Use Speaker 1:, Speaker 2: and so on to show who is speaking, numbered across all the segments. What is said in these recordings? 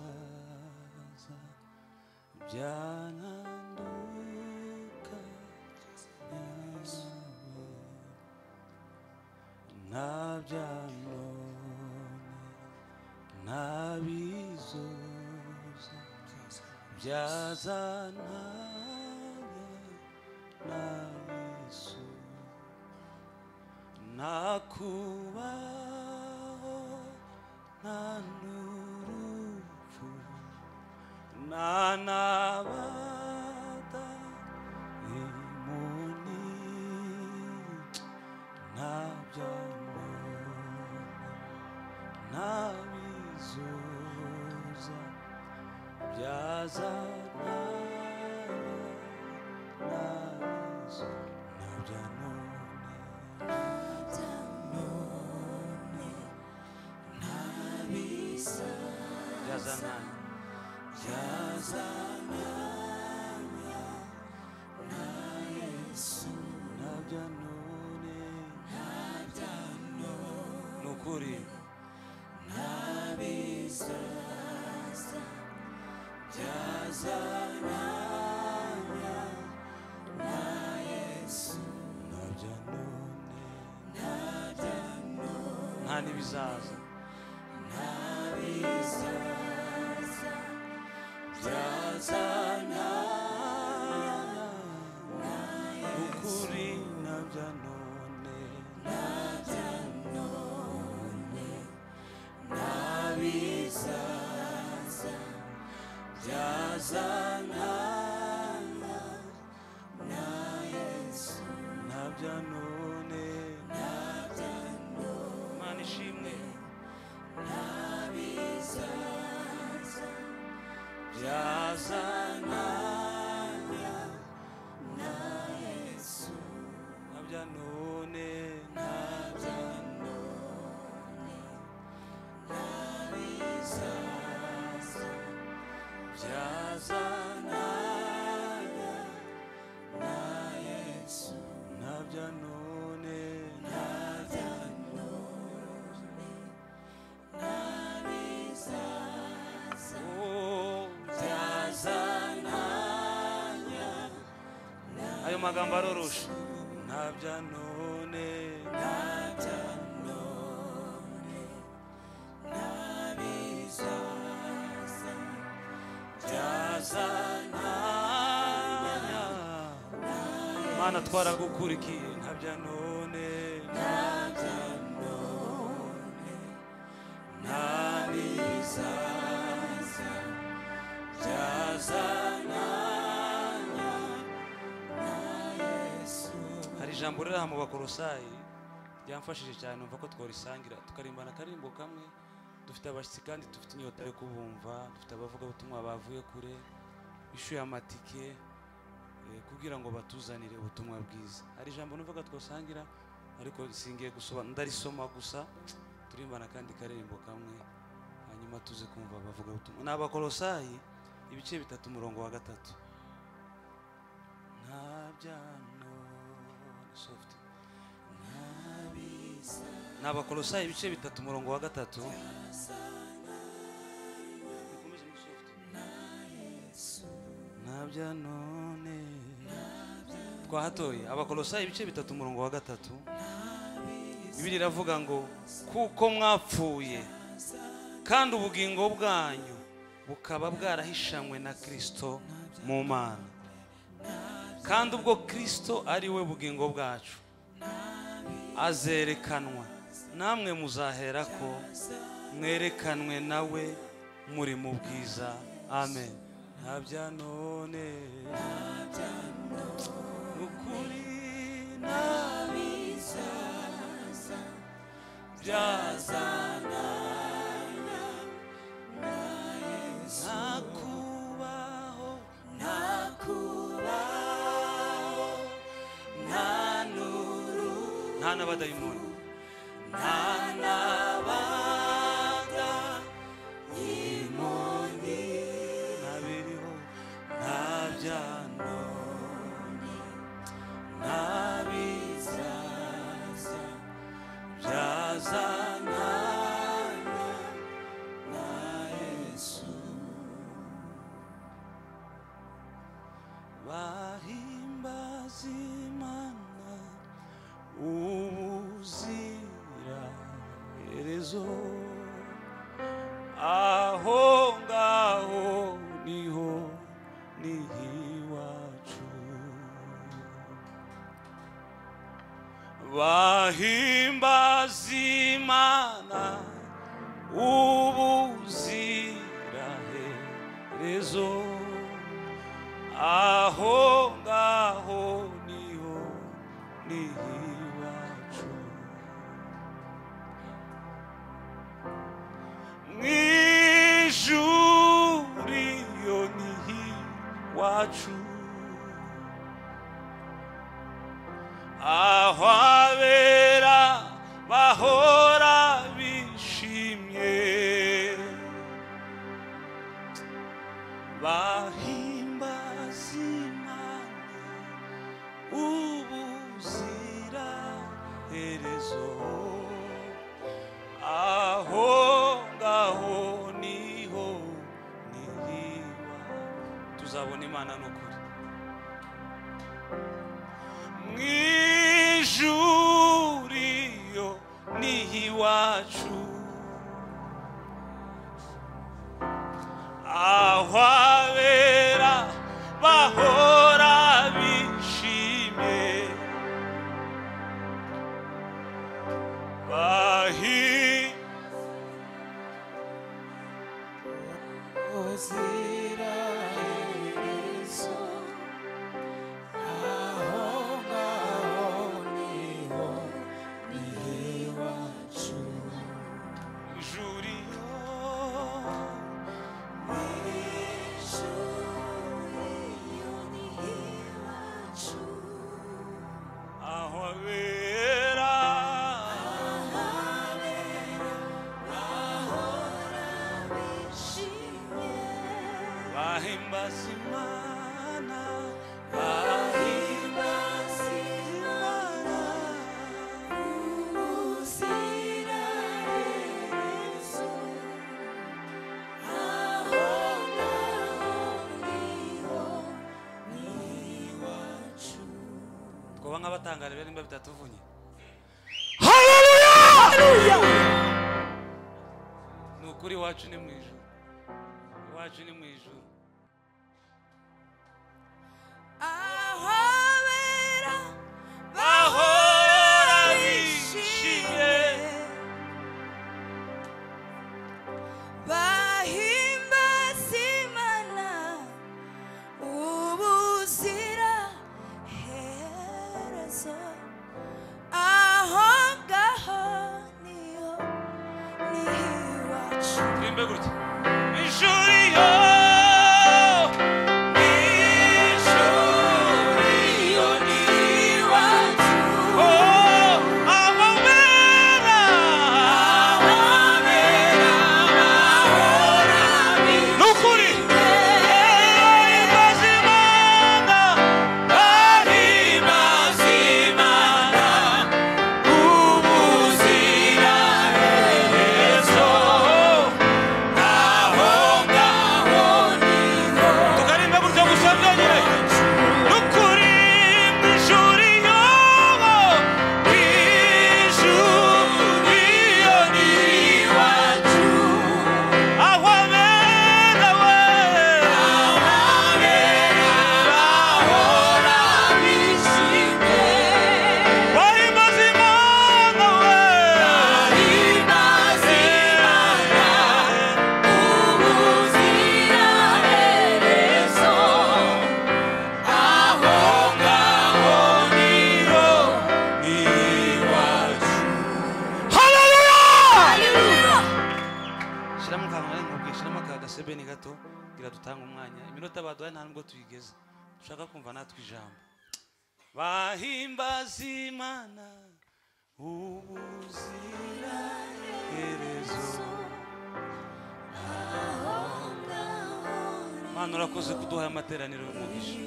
Speaker 1: nabizaza byananduka nabyanone nabizoza byazananya na Yesu nakubaho nanurupfu nanabada imuni nabyanone nabizoza byazananya na Yesu nabyanone byazananya na Yesu nabyanone nukuri nabizaza byazananya na Yesu nabyanone nta nibizaza nabizaza byazananya na ukuri nabyanone nabizaza byazananya na Yesu nabyanone Mana ishimwe nabizaza byazananya na Yesu nabyanone nabizaza byazananya na Yesu nabyanone nabizaza byazananya ayo magambo aroroshe nabyanone nabizaza byazananya Mana twaragukurikiye nabyanone nabizaza byazananya na Yesu. Hari ijambo riri mu Bakolosayi ryamfashije cyane numva ko tworisangira tukarimbana akarimbo kamwe. Dufite abashyitsi kandi dufite inyota yo kubumva, dufite abavuga ubutumwa bavuye kure ishuye amatike kugira ngo batuzanire ubutumwa bwiza. Hari ijambo numvaga twosangira ariko singiye gusobanura ndarisoma gusa turimbana kandi karimbo kamwe hanyuma tuze kumva bavuga ubutumwa. N'Abakolosayi ibice 3 umurongo wa 3 nabyano soft nabisa n'Abakolosayi ibice 3 umurongo wa 3 nabyanone twahatoye. Abakolosayi ibice 3 umurongo wa 3 Bibiliya iravuga ngo kuko mwapfuye kandi ubugingo bwanyu bukaba bwarahishanywe na Kristo mu Mana, kandi ubwo Kristo ari we bugingo bwacu azerekanwa, namwe muzahera ko mwerekanwe nawe muri mu bwiza. Amen. Nabyanone ukuri nabizaza byazananya na Yesu nakubaho nanuru nta n'abadayimoni nta n'abaga imoni ntabiriho ntabyanone nabizaza byaza ubuzira herezo, aho ngaho niho nihiwacu. Bahimbaza Imana ubuzira herezo, aho ngaho niho nihiwacu. Mwijuru iyo nihiwacu, aho abera bahora bishimye, bahimbaza Imana ubuzira herezo, aho ngaho niho nihiwa. Tuzabona Imana n'ukuri mwijuru iyo nihiwacu, aho abera bahora bishimye, bahimbaza herezo, aho ngaho niho nihiwacu. Ijuru iyo nihiwacu, aho abera bahimbaza Imana, bahimbaza Imana ubuzira herezo, aho ngaho niho nihiwacu. Twoba nk'abatangara bera nimba bitatuvunye. Haleluya! Ni ukuri iwacu ni mu ijuru, iwacu ni mu ijuru. Aho abera bahora bishimye, bahimbaza Imana ubuzira herezo, aho ngaho niho nihiwacu. Twimbe gutya ijuru iyo sebeni gato gira dutanga umwanya iminota baduhaye nta nubwo tuyigeze dushaka kumva natwe ijambo. Bahimbaza Imana ubuzira herezo, Mana urakoze kuduha amateraniro y'umugisha.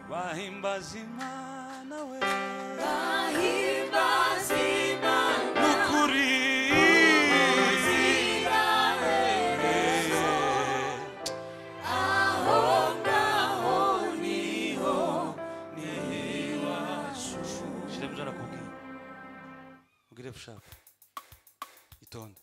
Speaker 1: Bahimbaza Imana we, bahimbaza Imana n'ukuri, jara kubwira ugire bushaka itonde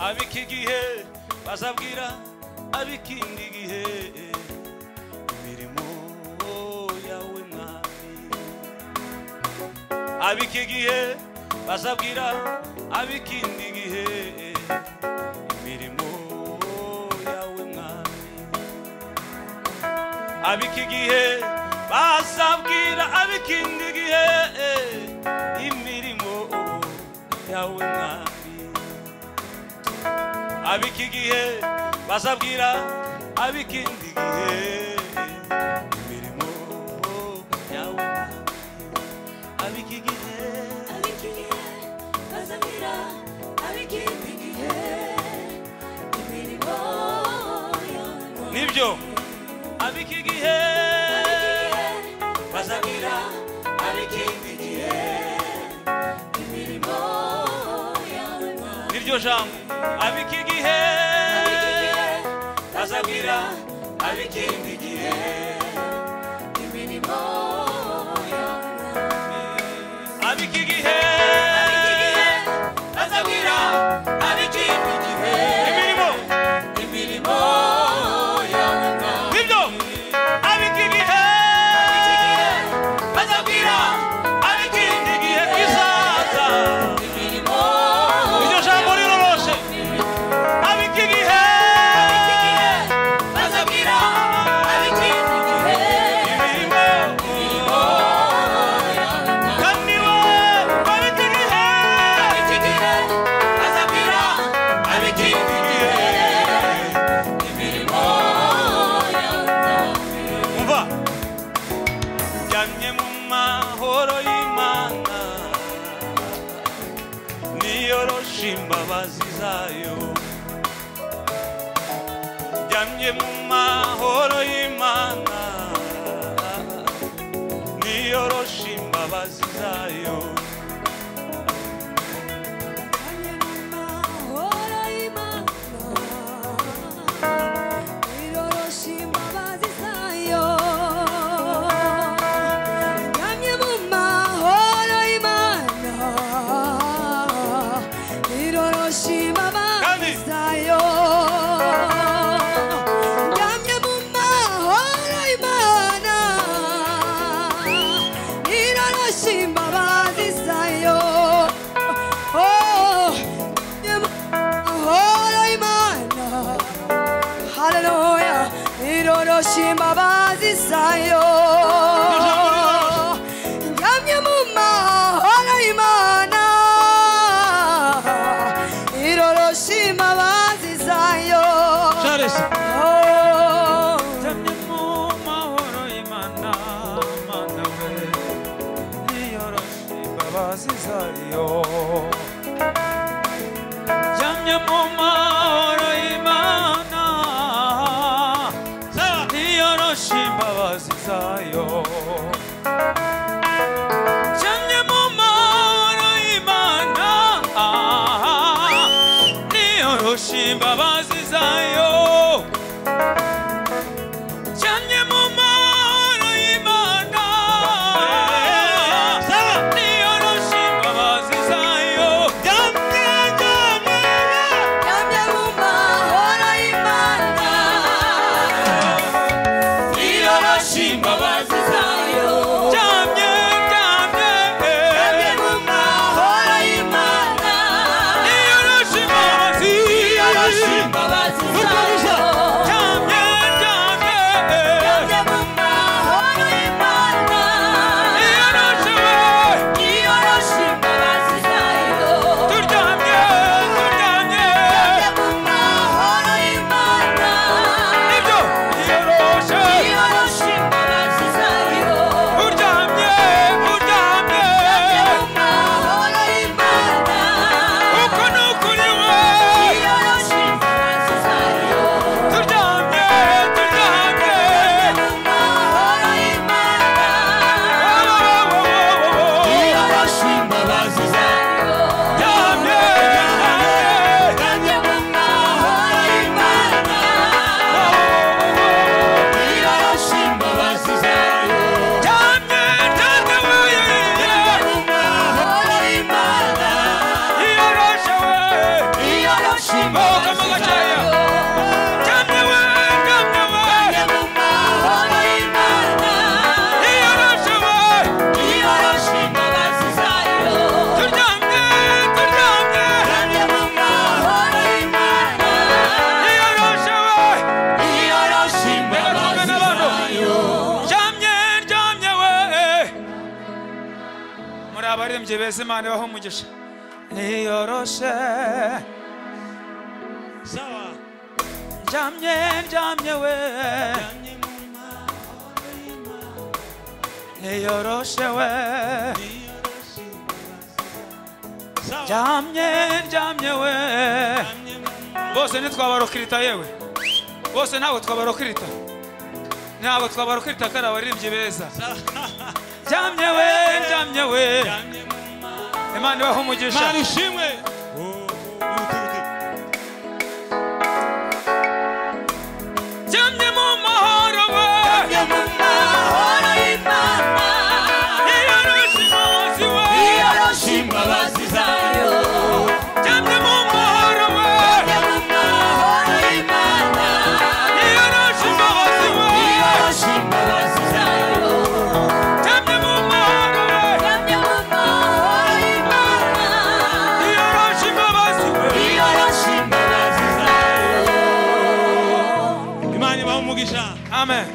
Speaker 1: abiki gihe bazabwira abikindi gihe imirimo yawe mwami abiki gihe bazabwira abikindi gihe imirimo yawe mwami abiki gihe bazabwira abikindi gihe imirimo yawe mwami abiki gihe bazabwira abikindi gihe imirimo yawe abiki gihe
Speaker 2: bazabwira abikindi gihe imirimo yawe
Speaker 1: nibyo abiki gihe bazabwira abikindi gihe imirimo yawe niryo jambo abiki gihe bazabwira abikindi gihe imirimo abiki gihe bazabwira abikindi gihe imirimo nibyo abiki gihe bazabwira abikindi gihe izaza niryo jambo riroroshe abiki gihe bazabwira abikindi gihe imirimo kandi we abiki gihe bazabwira abikindi gihe imirimo umva njyamye mu mahoro y'Imana niyoroshe imbabazi zayo njyamye mu mahoro y'Imana niyoroshe imbabazi zayo
Speaker 2: imbabazi zayo njyamye mu mahoro y'Imana iroroshe imbabazi zayo
Speaker 3: njyamye mu mahoro y'Imana Mana we iroroshe imbabazi zayo njyamye mu mahoro y'Imana imbabazi zayo njyamye mu mahoro y'Imana niyoroshe imbabazi zayo njyamye mu mahoro y'Imana niyoroshe imbabazi zayo njyamye abaririmbyi beza Imana ibahe umugisha niyoroshe
Speaker 1: sawa
Speaker 3: njamye we
Speaker 1: jamye mu mahoro y'Imana
Speaker 3: niyoroshe we
Speaker 1: niyoroshe sawa
Speaker 3: njamye we
Speaker 1: jamye mu mahoro
Speaker 3: bose ntitwabarokirita yewe bose ntabwo twabarokirita kari abaririmbyi beza jamye we
Speaker 1: jamye mu mahoro
Speaker 3: Imana ibahe umugisha
Speaker 1: Imana ishimwe
Speaker 3: jamye mu mahoro we
Speaker 2: jamye mu mahoro y'Imana
Speaker 3: niyoroshe imbabazi we
Speaker 2: niyoroshe imbabazi zayo
Speaker 3: jamye mu mahoro we
Speaker 2: jamye mu mahoro y'Imana
Speaker 3: niyoroshe imbabazi we
Speaker 2: niyoroshe imbabazi zayo
Speaker 3: jamye mu mahoro we
Speaker 2: jamye mu mahoro y'Imana
Speaker 3: niyoroshe imbabazi we
Speaker 2: niyoroshe imbabazi zayo
Speaker 1: Imana ibahe umugisha
Speaker 3: amen